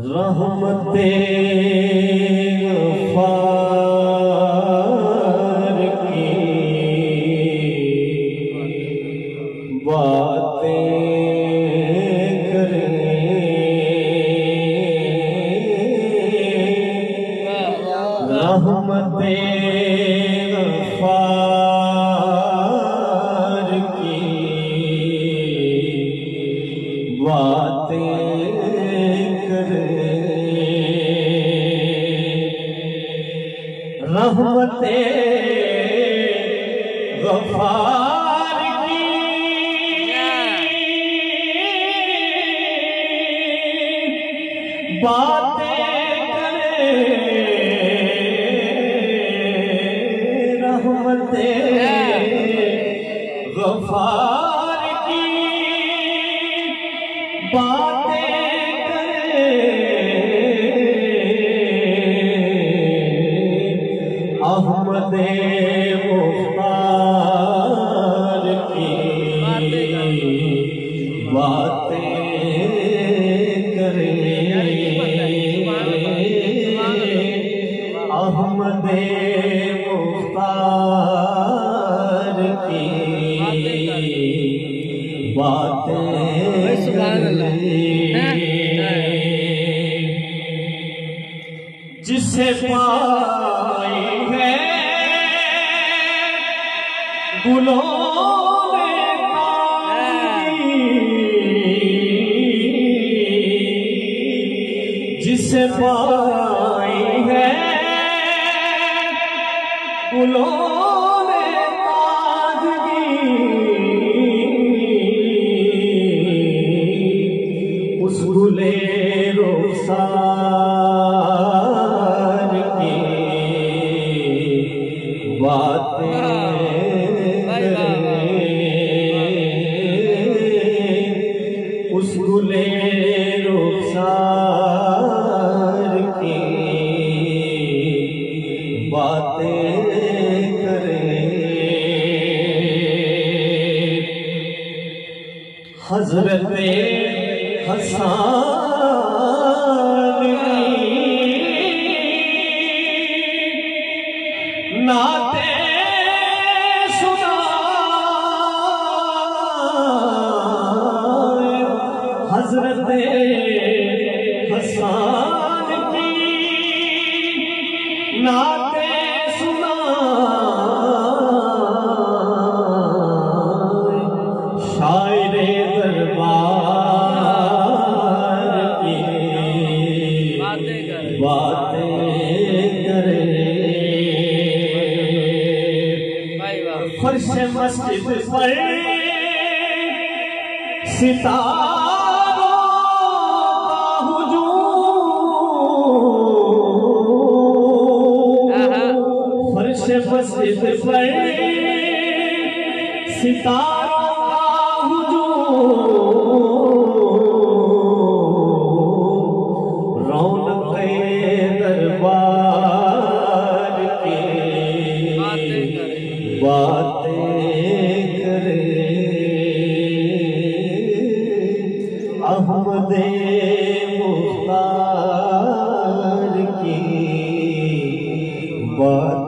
रहमते गफ़ार की बातें करें, रहमते गफ़ार की बातें रहमते गफ़ार की बातें करे, रहमते गफ़ार की बातें अहमदे मुख्तार की बातें करें, अहमदे मुख्तार की बातें करें, जिसे पाई है गुलों ने जिसे पाई है गुलों ने ताजगी, उस गुले रुखसार की बातें उस गुले रुखसार की बातें करें, हज़रते हसन नाते सुनाए, हज़रते हसन की नाते सुनाए, शायरे दरबार की बातें करें, फर्श मस्जिद पर सितारों का हुजूम, फर्श मस्जिद पर सितारों का हुजूम, रौनक़े दरबार की बातें करें, अहमदे मुख्तार की बात